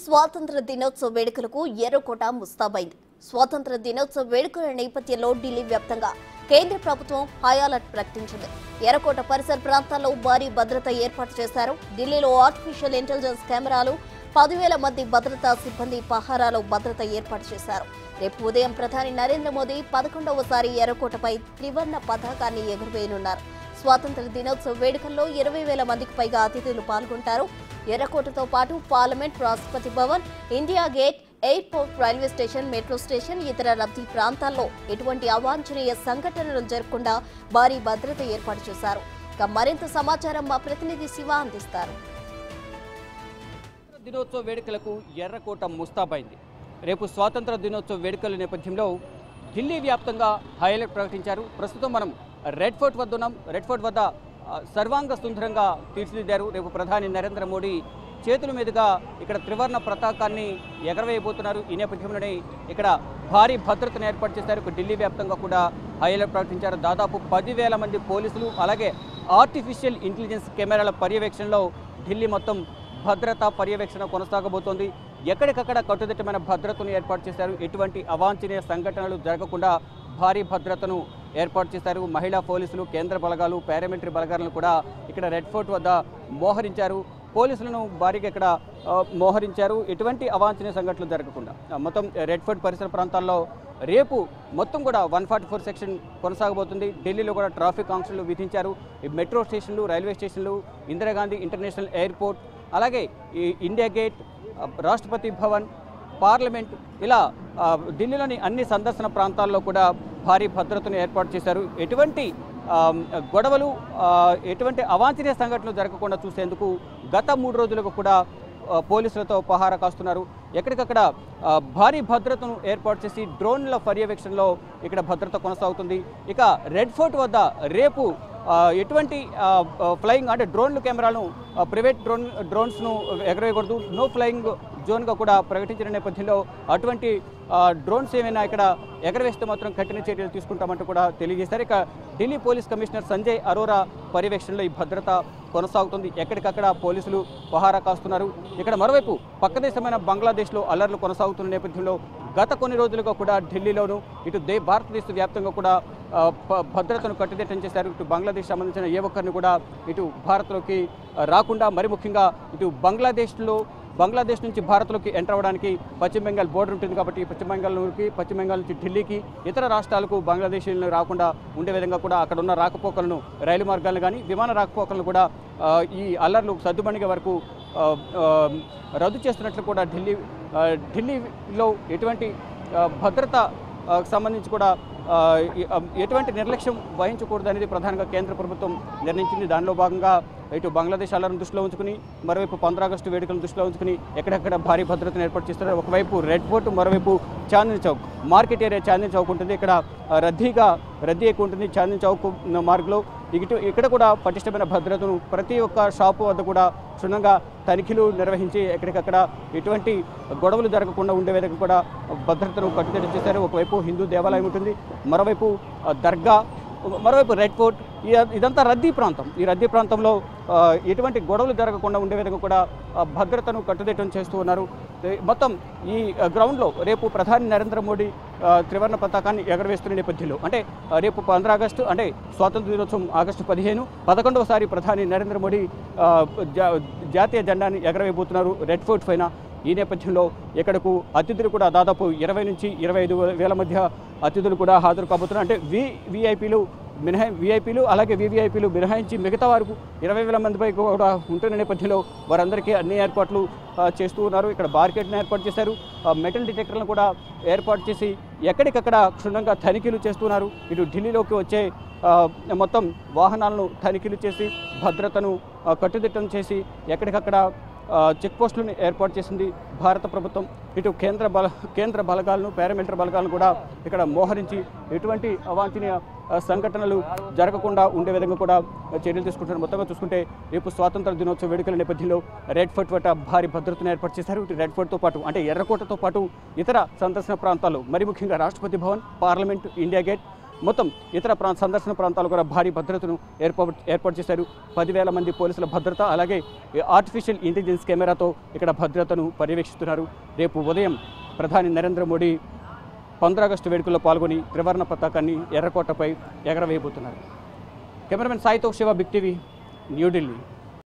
స్వాతంత్ర దినోత్సవ వేడుకలకు ఎర్రకోట ముస్తాబైంది. స్వాతంత్ర దినోత్సవ వేడుకల నేపథ్యంలో ఢిల్లీ వ్యాప్తంగా కేంద్ర ప్రభుత్వం హై అలర్ట్ ప్రకటించింది. ఎర్రకోట పరిసర ప్రాంతాల్లో భారీ భద్రత ఏర్పాటు చేశారు. ఢిల్లీలో ఆర్టిఫిషియల్ ఇంటెలిజెన్స్ కెమెరాలు, 10,000 మంది భద్రతా సిబ్బంది పహారాలో భద్రత ఏర్పాటు చేశారు. రేపు ఉదయం ప్రధాని నరేంద్ర మోదీ 11వసారి ఎర్రకోటపై త్రివర్ణ పతాకాన్ని ఎగురవేయనున్నారు. స్వాతంత్ర దినోత్సవ వేడుకల్లో 20,000 మందికి పైగా అతిథులు పాల్గొంటారు. ఎర్రకోటతో పాటు parliament, Rashtrapati Bhavan, India gate, airport, railway station, metro station, ఇతర రద్దీ ప్రాంతాల్లో ఎటువంటి అవాంఛనీయ సంఘటనలు జరగకుండా భారీ భద్రత ఏర్పాటు చేశారు. మరింత సమాచారం మా ప్రతినిధి శివ అందిస్తారు. దినోత్సవ వేడుకలకు ఎర్రకోట ముస్తాబైంది. రేపు స్వాతంత్ర దినోత్సవ వేడుకల నేపథ్యంలో ఢిల్లీ వ్యాప్తంగా హై అలర్ట్ ప్రకటించారు. ప్రస్తుతం మనం రెడ్ ఫోర్ట్ వద్ద ఉన్నాం. రెడ్ ఫోర్ట్ వద్ద సర్వాంగ సుందరంగా తీర్చిదిద్దారు. రేపు ప్రధాని నరేంద్ర మోడీ చేతుల మీదుగా ఇక్కడ త్రివర్ణ పతాకాన్ని ఎగరవేయబోతున్నారు. ఈ నేపథ్యంలోనే ఇక్కడ భారీ భద్రతను ఏర్పాటు చేశారు. ఢిల్లీ వ్యాప్తంగా కూడా హై అలర్ట్ ప్రకటించారు. దాదాపు 10,000 మంది పోలీసులు, అలాగే ఆర్టిఫిషియల్ ఇంటెలిజెన్స్ కెమెరాల పర్యవేక్షణలో ఢిల్లీ మొత్తం భద్రతా పర్యవేక్షణ కొనసాగబోతోంది. ఎక్కడికక్కడ కట్టుదిట్టమైన భద్రతను ఏర్పాటు చేశారు. ఎటువంటి అవాంఛనీయ సంఘటనలు జరగకుండా భారీ భద్రతను ఏర్పాటు చేశారు. మహిళా పోలీసులు, కేంద్ర బలగాలు, పారామిలిటరీ బలగాలను కూడా ఇక్కడ రెడ్ ఫోర్ట్ వద్ద మోహరించారు. పోలీసులను భారీగా ఇక్కడ మోహరించారు. ఎటువంటి అవాంఛనీయ సంఘటనలు జరగకుండా మొత్తం రెడ్ ఫోర్ట్ పరిసర ప్రాంతాల్లో రేపు మొత్తం కూడా 144 సెక్షన్ కొనసాగబోతుంది. ఢిల్లీలో కూడా ట్రాఫిక్ ఆంక్షలు విధించారు. ఈ మెట్రో స్టేషన్లు, రైల్వే స్టేషన్లు, ఇందిరాగాంధీ ఇంటర్నేషనల్ ఎయిర్పోర్ట్, అలాగే ఈ India gate, Rashtrapati Bhavan, parliament, ఇలా ఢిల్లీలోని అన్ని సందర్శన ప్రాంతాల్లో కూడా భారీ భద్రతను ఏర్పాటు చేశారు. ఎటువంటి గొడవలు, ఎటువంటి అవాంఛనీయ సంఘటనలు జరగకుండా చూసేందుకు గత 3 రోజులుగా కూడా పోలీసులతో పహారా కాస్తున్నారు. ఎక్కడికక్కడ భారీ భద్రతను ఏర్పాటు చేసి డ్రోన్ల పర్యవేక్షణలో ఇక్కడ భద్రత కొనసాగుతుంది. ఇక రెడ్ ఫోర్ట్ వద్ద రేపు ఎటువంటి ఫ్లయింగ్ అంటే డ్రోన్లు కెమెరాలను, ప్రైవేట్ డ్రోన్స్ను ఎగరేయకూడదు, నో ఫ్లయింగ్ జోన్గా కూడా ప్రకటించిన నేపథ్యంలో అటువంటి డ్రోన్స్ ఏమైనా ఇక్కడ ఎగరవేస్తే మాత్రం కఠిన చర్యలు తీసుకుంటామంటూ కూడా తెలియజేశారు. ఇక ఢిల్లీ పోలీస్ కమిషనర్ సంజయ్ అరోరా పర్యవేక్షణలో ఈ భద్రత కొనసాగుతుంది. ఎక్కడికక్కడ పోలీసులు పహారా కాస్తున్నారు. ఇక్కడ మరోవైపు పక్క దేశమైన బంగ్లాదేశ్లో అల్లర్లు కొనసాగుతున్న నేపథ్యంలో గత కొన్ని రోజులుగా కూడా ఢిల్లీలోనూ ఇటు భారతదేశ వ్యాప్తంగా కూడా భద్రతను కట్టుదిట్టం చేశారు. ఇటు బంగ్లాదేశ్ సంబంధించిన ఏ ఒక్కరిని కూడా ఇటు భారత్లోకి రాకుండా, మరి ముఖ్యంగా ఇటు బంగ్లాదేశ్ నుంచి భారత్లోకి ఎంటర్ అవ్వడానికి పశ్చిమ బెంగాల్ బోర్డర్ ఉంటుంది కాబట్టి పశ్చిమ బెంగాల్ నుంచి ఢిల్లీకి, ఇతర రాష్ట్రాలకు బంగ్లాదేశీలను రాకుండా ఉండే విధంగా కూడా అక్కడ ఉన్న రాకపోకలను, రైలు మార్గాలను కానీ విమాన రాకపోకలను కూడా ఈ అల్లర్లు సద్దుమణిగే వరకు రద్దు చేస్తున్నట్లు కూడా ఢిల్లీలో ఎటువంటి భద్రత సంబంధించి కూడా ఎటువంటి నిర్లక్ష్యం వహించకూడదు అనేది ప్రధానంగా కేంద్ర ప్రభుత్వం నిర్ణయించింది. దానిలో భాగంగా ఇటు బంగ్లాదేశ్ అల్లర్లను దృష్టిలో ఉంచుకుని, మరోవైపు 15 ఆగస్టు వేడుకలను దృష్టిలో ఉంచుకుని ఎక్కడెక్కడ భారీ భద్రతను ఏర్పాటు చేస్తున్నారు. ఒకవైపు రెడ్ ఫోర్ట్, మరోవైపు చాందినీ చౌక్, మార్కెట్ ఏరియా చాందినీ చౌక్ ఉంటుంది. ఇక్కడ రద్దీ ఎక్కువ ఉంటుంది. చాందినీ చౌక్ మార్గంలో ఇక్కడ కూడా పటిష్టమైన భద్రతను ప్రతి ఒక్క షాపు వద్ద కూడా క్షుణ్ణంగా తనిఖీలు నిర్వహించి ఎక్కడికక్కడ ఎటువంటి గొడవలు జరగకుండా ఉండే విధంగా కూడా భద్రతను కట్టుదిట్టం చేశారు. ఒకవైపు హిందూ దేవాలయం ఉంటుంది, మరోవైపు దర్గా, మరోవైపు రెడ్ ఫోర్ట్. ఇదంతా రద్దీ ప్రాంతం. ఈ రద్దీ ప్రాంతంలో ఎటువంటి గొడవలు జరగకుండా ఉండే విధంగా కూడా భద్రతను కట్టుదిట్టం చేస్తూ ఉన్నారు. మొత్తం ఈ గ్రౌండ్లో రేపు ప్రధాని నరేంద్ర మోడీ త్రివర్ణ పతాకాన్ని ఎగరవేస్తున్న నేపథ్యంలో, అంటే రేపు 15 ఆగస్టు అంటే స్వాతంత్ర దినోత్సవం ఆగస్టు 15, 11వసారి ప్రధాని నరేంద్ర మోడీ జాతీయ జెండాని ఎగరవేయబోతున్నారు రెడ్ ఫోర్ట్ పైన. ఈ నేపథ్యంలో ఇక్కడకు అతిథులు కూడా దాదాపు 20 నుంచి 25,000 మధ్య అతిథులు కూడా హాజరు కాబోతున్నారు. అంటే విఐపీలు అలాగే వివిఐపీలు మినహాయించి మిగతా వరకు 20,000 మందిపై కూడా ఉంటున్న నేపథ్యంలో వారందరికీ అన్ని ఏర్పాట్లు చేస్తూ ఉన్నారు. ఇక్కడ బార్కెట్ను ఏర్పాటు చేశారు. మెటల్ డిటెక్టర్లను కూడా ఏర్పాటు చేసి ఎక్కడికక్కడ క్షుణ్ణంగా తనిఖీలు చేస్తున్నారు. ఇటు ఢిల్లీలోకి వచ్చే మొత్తం వాహనాలను తనిఖీలు చేసి భద్రతను కట్టుదిట్టం చేసి ఎక్కడికక్కడ చెక్ పోస్టులను ఏర్పాటు చేసింది భారత ప్రభుత్వం. ఇటు కేంద్ర బలగాలను, పారామిలిటరీ బలగాలను కూడా ఇక్కడ మోహరించి ఎటువంటి అవాంఛనీయ సంఘటనలు జరగకుండా ఉండే విధంగా కూడా చర్యలు తీసుకుంటున్నారు. మొత్తంగా చూసుకుంటే రేపు స్వాతంత్ర దినోత్సవ వేడుకల నేపథ్యంలో రెడ్ ఫోర్ట్ వద్ద భారీ భద్రతను ఏర్పాటు చేశారు. ఇటు రెడ్ ఫోర్ట్తో పాటు అంటే ఎర్రకోటతో పాటు ఇతర సందర్శన ప్రాంతాలు, మరి ముఖ్యంగా Rashtrapati Bhavan, parliament, India gate, మొత్తం ఇతర సందర్శన ప్రాంతాలు కూడా భారీ భద్రతను ఏర్పాటు చేశారు. 10,000 మంది పోలీసుల భద్రత, అలాగే ఆర్టిఫిషియల్ ఇంటెలిజెన్స్ కెమెరాతో ఇక్కడ భద్రతను పర్యవేక్షిస్తున్నారు. రేపు ఉదయం ప్రధాని నరేంద్ర మోడీ 15 ఆగస్టు వేడుకల్లో పాల్గొని త్రివర్ణ పతాకాన్ని ఎర్రకోటపై ఎగరవేయబోతున్నారు. కెమెరామెన్ సాయితో శివ, బిగ్ టీవీ, న్యూఢిల్లీ.